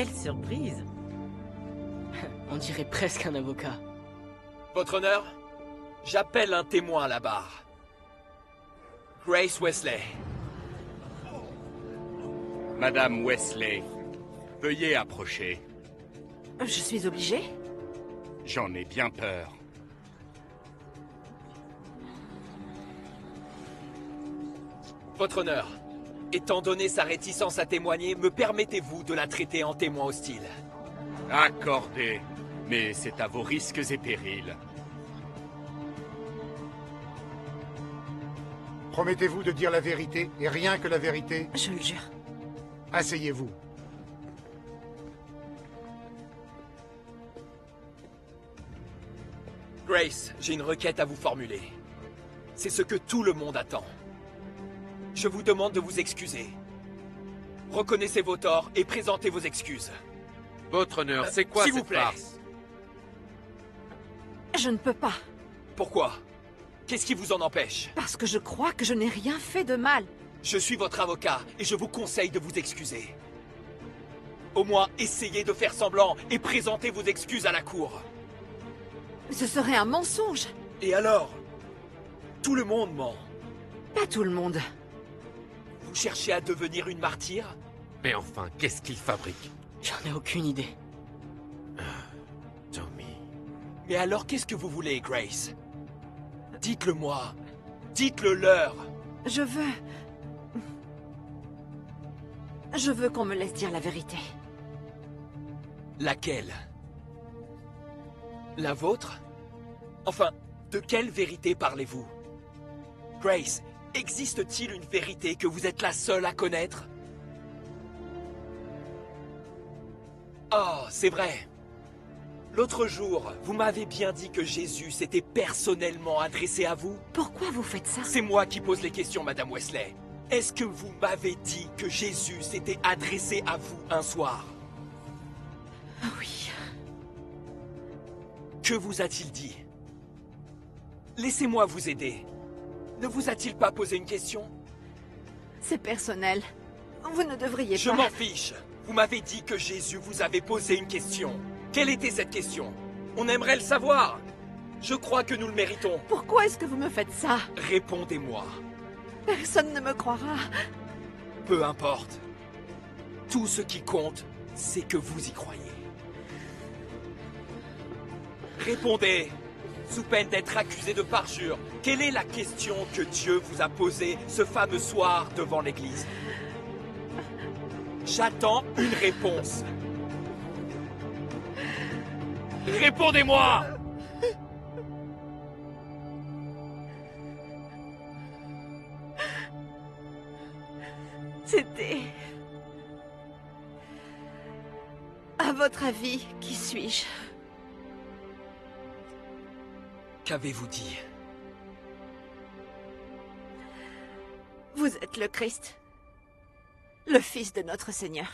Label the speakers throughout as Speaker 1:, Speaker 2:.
Speaker 1: Quelle surprise! On dirait presque un avocat.
Speaker 2: Votre honneur, j'appelle un témoin à la barre. Grace Wesley.
Speaker 3: Madame Wesley, veuillez approcher.
Speaker 4: Je suis obligée?
Speaker 3: J'en ai bien peur.
Speaker 2: Votre honneur, étant donné sa réticence à témoigner, me permettez-vous de la traiter en témoin hostile?
Speaker 3: Accordé, mais c'est à vos risques et périls.
Speaker 5: Promettez-vous de dire la vérité, et rien que la vérité?
Speaker 4: Je le jure.
Speaker 5: Asseyez-vous.
Speaker 2: Grace, j'ai une requête à vous formuler. C'est ce que tout le monde attend. Je vous demande de vous excuser. Reconnaissez vos torts et présentez vos excuses.
Speaker 6: Votre honneur, c'est quoi
Speaker 2: s'il vous
Speaker 6: cette
Speaker 2: plaît.
Speaker 6: farce?
Speaker 4: Je ne peux pas,
Speaker 2: Pourquoi? Qu'est-ce qui vous en empêche?
Speaker 4: parce que je crois que je n'ai rien fait de mal.
Speaker 2: Je suis votre avocat et je vous conseille de vous excuser. Au moins, essayez de faire semblant et présentez vos excuses à la cour.
Speaker 4: Ce serait un mensonge.
Speaker 2: Et alors? Tout le monde ment.
Speaker 4: Pas tout le monde.
Speaker 2: Vous cherchez à devenir une martyre?
Speaker 6: Mais enfin, qu'est-ce qu'il fabrique?
Speaker 1: J'en ai aucune idée.
Speaker 6: Tommy...
Speaker 2: Mais alors qu'est-ce que vous voulez, Grace? Dites-le moi. Dites-le leur.
Speaker 4: Je veux qu'on me laisse dire la vérité.
Speaker 2: Laquelle? La vôtre? Enfin, de quelle vérité parlez-vous? Grace, existe-t-il une vérité que vous êtes la seule à connaître? Oh, c'est vrai. L'autre jour, vous m'avez bien dit que Jésus s'était personnellement adressé à vous?
Speaker 4: Pourquoi vous faites ça?
Speaker 2: C'est moi qui pose les questions, Madame Wesley. Est-ce que vous m'avez dit que Jésus s'était adressé à vous un soir?
Speaker 4: Oui.
Speaker 2: Que vous a-t-il dit? Laissez-moi vous aider. Ne vous a-t-il pas posé une question?
Speaker 4: C'est personnel. Vous ne devriez
Speaker 2: Je
Speaker 4: pas...
Speaker 2: m'en fiche. Vous m'avez dit que Jésus vous avait posé une question. Quelle était cette question? On aimerait le savoir. Je crois que nous le méritons.
Speaker 4: Pourquoi est-ce que vous me faites ça?
Speaker 2: Répondez-moi.
Speaker 4: Personne ne me croira.
Speaker 2: Peu importe. Tout ce qui compte, c'est que vous y croyez. Répondez. Sous peine d'être accusé de parjure, quelle est la question que Dieu vous a posée ce fameux soir devant l'église? J'attends une réponse. Répondez-moi!
Speaker 4: C'était... À votre avis, qui suis-je?
Speaker 2: Qu'avez-vous dit?
Speaker 4: Vous êtes le Christ, le Fils de notre Seigneur.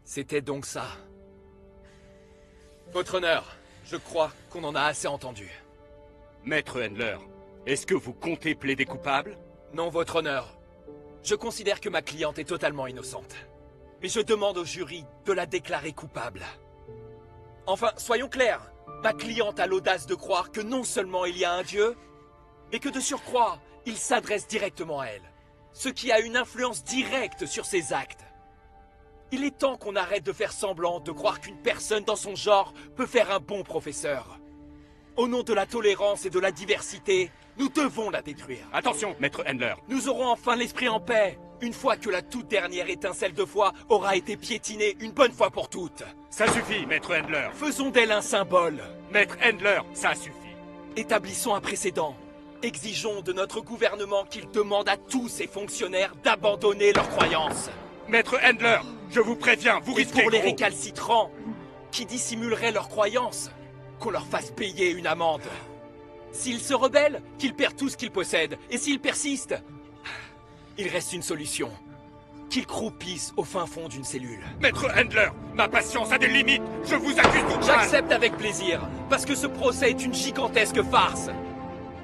Speaker 2: C'était donc ça. Votre honneur, je crois qu'on en a assez entendu.
Speaker 3: Maître Handler, est-ce que vous comptez plaider coupable?
Speaker 2: Non, votre honneur. Je considère que ma cliente est totalement innocente. Mais je demande au jury de la déclarer coupable. Enfin, soyons clairs. Ma cliente a l'audace de croire que non seulement il y a un Dieu, mais que de surcroît, il s'adresse directement à elle. Ce qui a une influence directe sur ses actes. Il est temps qu'on arrête de faire semblant de croire qu'une personne dans son genre peut faire un bon professeur. Au nom de la tolérance et de la diversité, nous devons la détruire.
Speaker 3: Attention, Maître Handler.
Speaker 2: Nous aurons enfin l'esprit en paix, une fois que la toute dernière étincelle de foi aura été piétinée une bonne fois pour toutes.
Speaker 3: Ça suffit, Maître Handler.
Speaker 2: Faisons d'elle un symbole.
Speaker 3: Maître Handler, ça suffit.
Speaker 2: Établissons un précédent. Exigeons de notre gouvernement qu'il demande à tous ses fonctionnaires d'abandonner leurs croyances.
Speaker 3: Maître Handler, je vous préviens, vous
Speaker 2: Et
Speaker 3: risquez
Speaker 2: pour les
Speaker 3: gros.
Speaker 2: récalcitrants, qui dissimuleraient leurs croyances, qu'on leur fasse payer une amende. S'ils se rebellent, qu'ils perdent tout ce qu'ils possèdent. Et s'ils persistent, il reste une solution. Qu'ils croupissent au fin fond d'une cellule.
Speaker 3: Maître Handler, ma patience a des limites. Je vous accuse d'outrage.
Speaker 2: J'accepte avec plaisir, parce que ce procès est une gigantesque farce.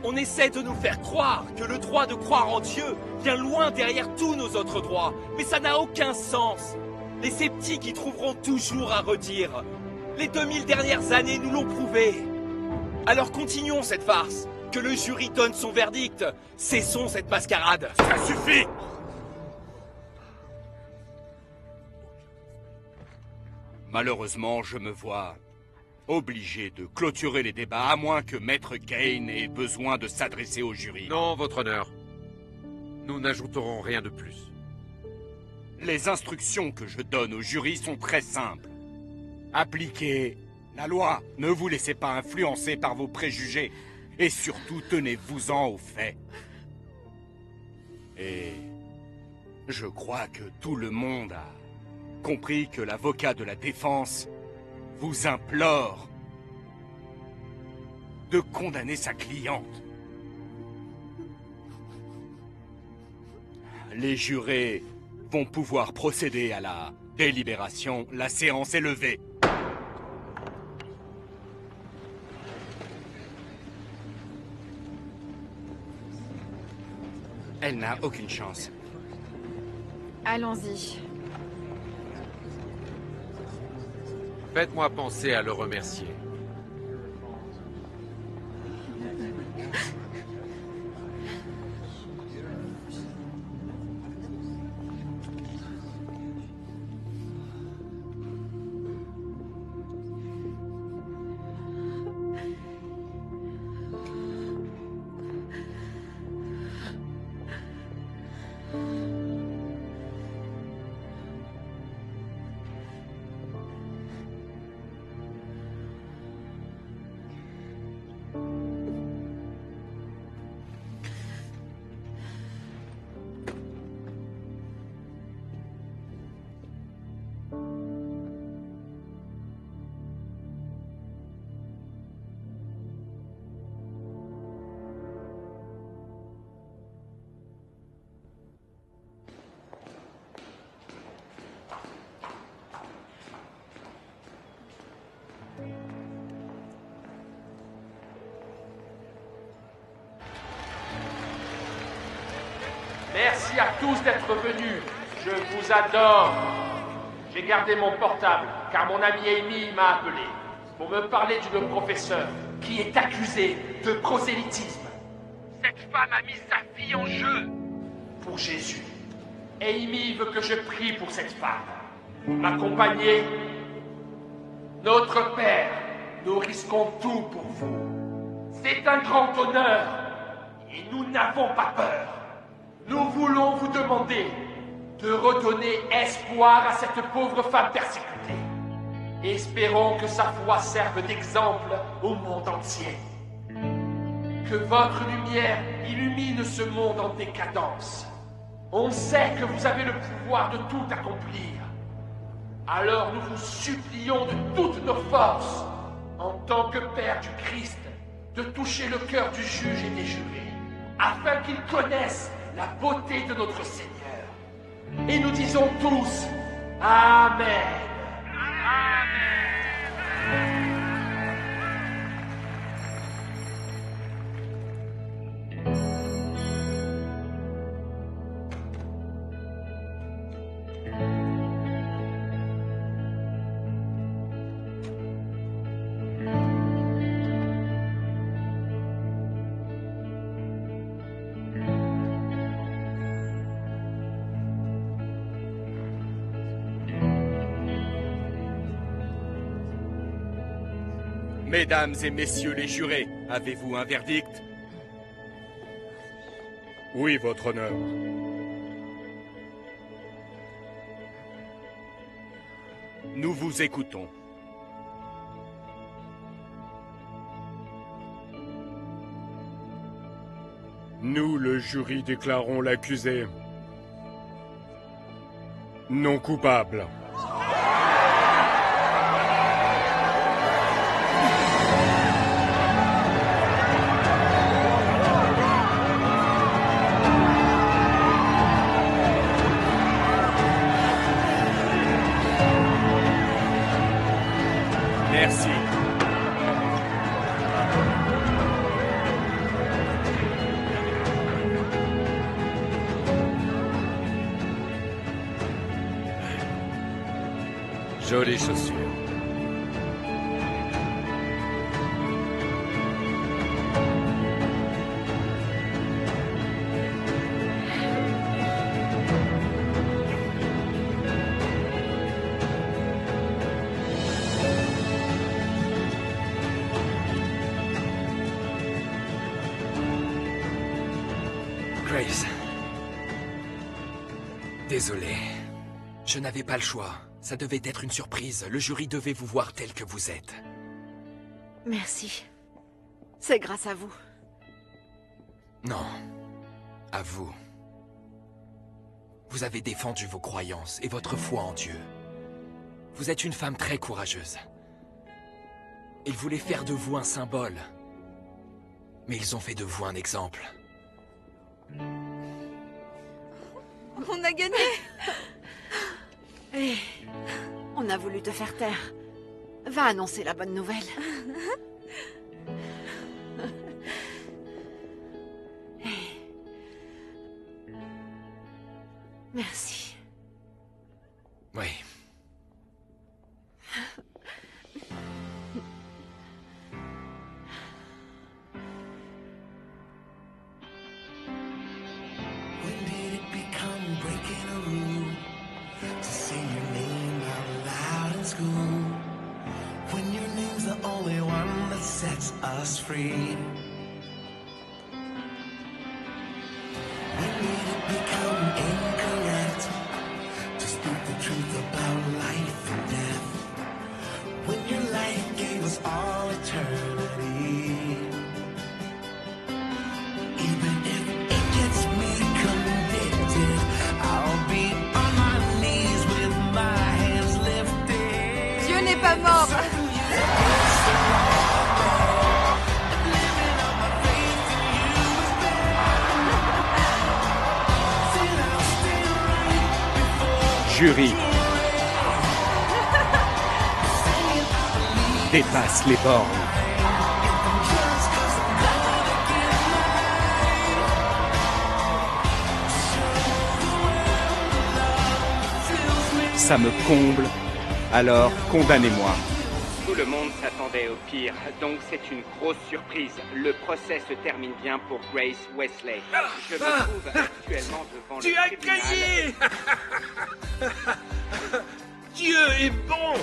Speaker 2: On essaie de nous faire croire que le droit de croire en Dieu vient loin derrière tous nos autres droits. Mais ça n'a aucun sens. Les sceptiques y trouveront toujours à redire. Les 2000 dernières années nous l'ont prouvé. Alors continuons cette farce. Que le jury donne son verdict. Cessons cette mascarade.
Speaker 3: Ça suffit! Malheureusement, je me vois obligé de clôturer les débats, à moins que Maître Kane ait besoin de s'adresser au jury.
Speaker 6: Non, votre honneur. Nous n'ajouterons rien de plus.
Speaker 3: Les instructions que je donne au jury sont très simples. Appliquez la loi. Ne vous laissez pas influencer par vos préjugés. Et surtout, tenez-vous-en aux faits. Et je crois que tout le monde a compris que l'avocat de la défense vous implore de condamner sa cliente. Les jurés vont pouvoir procéder à la délibération. La séance est levée. Elle n'a aucune chance.
Speaker 7: Allons-y.
Speaker 6: Faites-moi penser à le remercier.
Speaker 8: Merci à tous d'être venus. Je vous adore. J'ai gardé mon portable, car mon ami Amy m'a appelé pour me parler d'une professeure qui est accusée de prosélytisme. Cette femme a mis sa fille en jeu pour Jésus. Amy veut que je prie pour cette femme. Vous m'accompagnez? Notre Père, nous risquons tout pour vous. C'est un grand honneur et nous n'avons pas peur. Nous voulons vous demander de redonner espoir à cette pauvre femme persécutée. Espérons que sa foi serve d'exemple au monde entier. Que votre lumière illumine ce monde en décadence. On sait que vous avez le pouvoir de tout accomplir. Alors nous vous supplions de toutes nos forces, en tant que Père du Christ, de toucher le cœur du juge et des jurés, afin qu'ils connaissent la beauté de notre Seigneur. Et nous disons tous, Amen. Amen.
Speaker 3: Mesdames et messieurs les jurés, avez-vous un verdict?
Speaker 9: Oui, votre honneur.
Speaker 3: Nous vous écoutons.
Speaker 9: Nous, le jury, déclarons l'accusé non coupable.
Speaker 3: Merci.
Speaker 6: Jolie chaussure.
Speaker 2: Grace. Désolé. Je n'avais pas le choix. Ça devait être une surprise. Le jury devait vous voir tel que vous êtes.
Speaker 4: Merci. C'est grâce à vous.
Speaker 2: Non. À vous. Vous avez défendu vos croyances et votre foi en Dieu. Vous êtes une femme très courageuse. Ils voulaient faire de vous un symbole. Mais ils ont fait de vous un exemple.
Speaker 4: On a gagné. Et on a voulu te faire taire. Va annoncer la bonne nouvelle. Merci.
Speaker 2: Oui.
Speaker 7: When did it become breaking a rule to say your name out loud in school? When your name's the only one that sets us free. When did it become incorrect to speak the truth about life and death? When your life gave us all eternity. Even if it gets me convicted, I'll be on my knees with my hands lifted.
Speaker 4: Dieu n'est pas mort.
Speaker 3: Jury dépasse les bornes. Ça me comble, alors condamnez-moi.
Speaker 10: Tout le monde s'attendait au pire, donc c'est une grosse surprise. Le procès se termine bien pour Grace Wesley. Je me trouve actuellement devant
Speaker 2: Tu
Speaker 10: le
Speaker 2: as
Speaker 10: tribunal.
Speaker 2: gagné. Dieu est bon.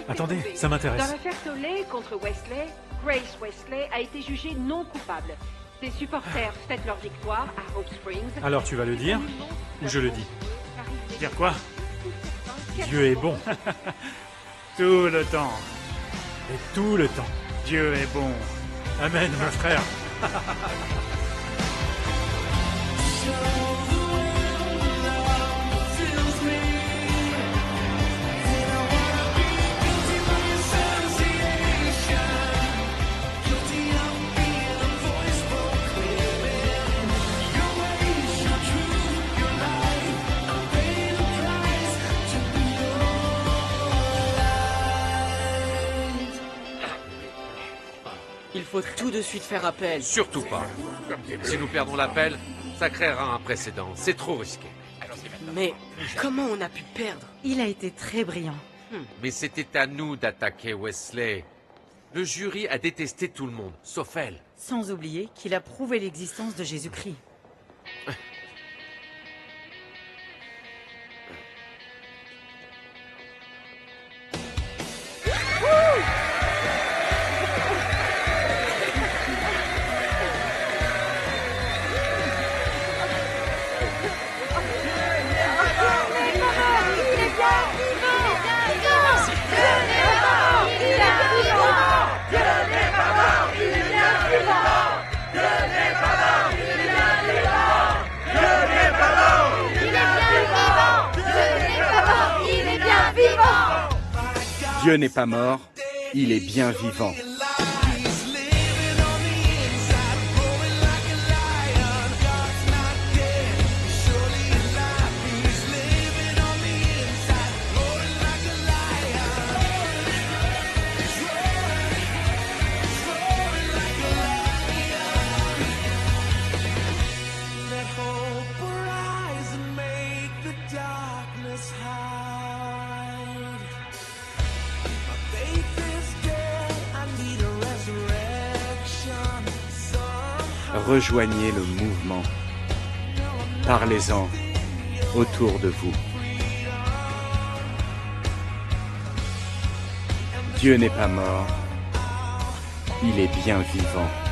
Speaker 11: Attendez, ça m'intéresse.
Speaker 12: Dans l'affaire Tolley contre Wesley, Grace Wesley a été jugée non coupable. Ses supporters fêtent leur victoire à Hope Springs.
Speaker 11: Alors tu vas le dire ou je le dis? Dire quoi? Dieu est bon. Tout le temps. Et tout le temps. Dieu est bon. Amen, mon frère.
Speaker 1: Il faut tout de suite faire appel.
Speaker 6: Surtout pas. Si nous perdons l'appel, ça créera un précédent. C'est trop risqué.
Speaker 1: Mais comment on a pu perdre?
Speaker 13: Il a été très brillant.
Speaker 6: Mais c'était à nous d'attaquer Wesley. Le jury a détesté tout le monde, sauf elle.
Speaker 13: Sans oublier qu'il a prouvé l'existence de Jésus-Christ.
Speaker 3: Dieu n'est pas mort, il est bien vivant.
Speaker 7: Let hope arise and make the darkness hide.
Speaker 3: rejoignez le mouvement. Parlez-en autour de vous. Dieu n'est pas mort, il est bien vivant.